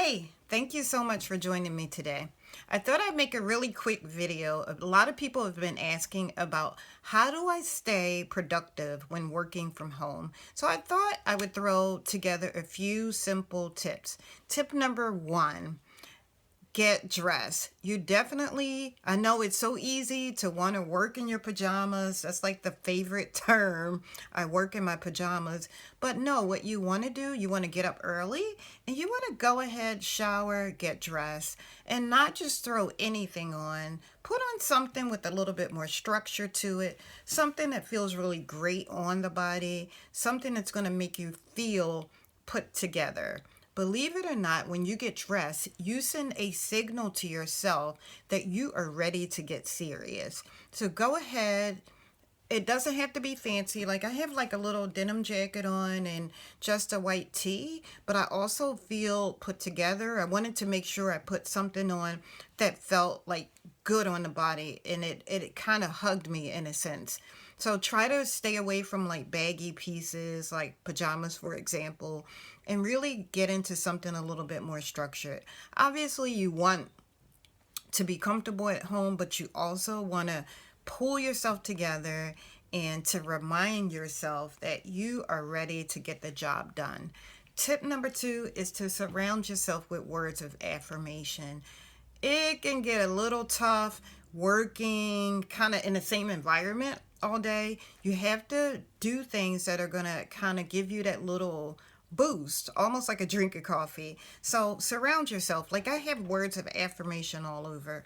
Hey, thank you so much for joining me today. I thought I'd make a really quick video. A lot of people have been asking about how do I stay productive when working from home. So I thought I would throw together a few simple tips. Tip number one, get dressed. You definitely, I know it's so easy to want to work in your pajamas. That's like the favorite term. I work in my pajamas. But no, what you want to do, you want to get up early and you want to go ahead, shower, get dressed, and not just throw anything on. Put on something with a little bit more structure to it, something that feels really great on the body, something that's going to make you feel put together. Believe it or not, when you get dressed, you send a signal to yourself that you are ready to get serious. So go ahead. It doesn't have to be fancy. Like I have like a little denim jacket on and just a white tee, but I also feel put together. I wanted to make sure I put something on that felt like good on the body, and it kind of hugged me in a sense. So try to stay away from like baggy pieces like pajamas, for example, and really get into something a little bit more structured. Obviously, you want to be comfortable at home, but you also want to pull yourself together and to remind yourself that you are ready to get the job done. Tip number two is to surround yourself with words of affirmation. It can get a little tough working kind of in the same environment all day. You have to do things that are going to kind of give you that little boost, almost like a drink of coffee. So surround yourself. Like I have words of affirmation all over.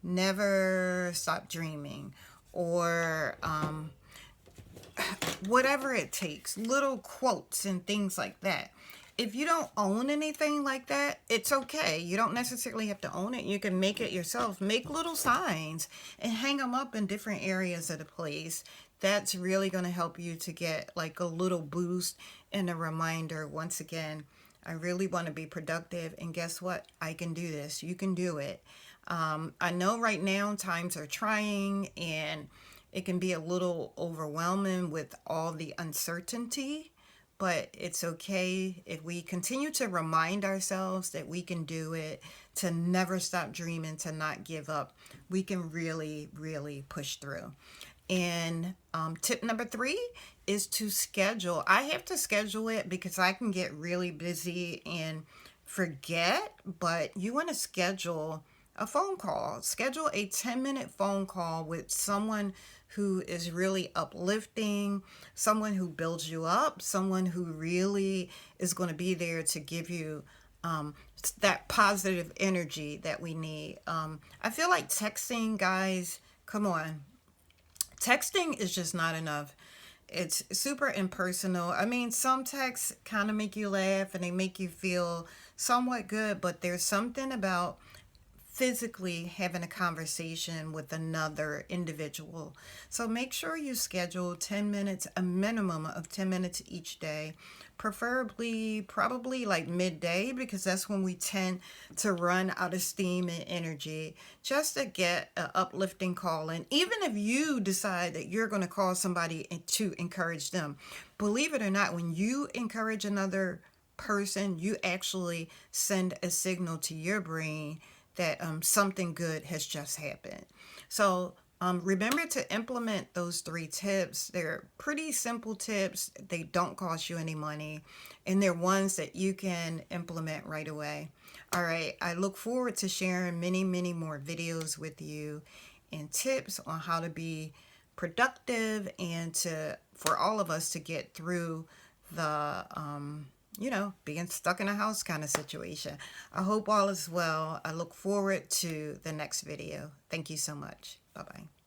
Never stop dreaming, or whatever it takes, little quotes and things like that. If you don't own anything like that, it's okay. You don't necessarily have to own it. You can make it yourself. Make little signs and hang them up in different areas of the place. That's really going to help you to get like a little boost and a reminder. Once again, I really want to be productive. And guess what? I can do this. You can do it. I know right now times are trying and it can be a little overwhelming with all the uncertainty, but it's okay if we continue to remind ourselves that we can do it, to never stop dreaming, to not give up. We can really, really push through. And tip number three is to schedule. I have to schedule it because I can get really busy and forget, but you want to schedule a phone call. Schedule a 10-minute phone call with someone who is really uplifting, someone who builds you up, someone who really is going to be there to give you that positive energy that we need. I feel like texting, guys, come on. Texting is just not enough. It's super impersonal. I mean, some texts kind of make you laugh and they make you feel somewhat good, but there's something about physically having a conversation with another individual. So make sure you schedule 10 minutes, a minimum of 10 minutes each day, preferably probably like midday, because that's when we tend to run out of steam and energy, just to get an uplifting call. And even if you decide that you're going to call somebody to encourage them, believe it or not, when you encourage another person, you actually send a signal to your brain that something good has just happened. So remember to implement those three tips. They're pretty simple tips. They don't cost you any money, and they're ones that you can implement right away. All right, I look forward to sharing many, many more videos with you and tips on how to be productive and for all of us to get through the being stuck in a house kind of situation. I hope all is well. I look forward to the next video. Thank you so much. Bye-bye.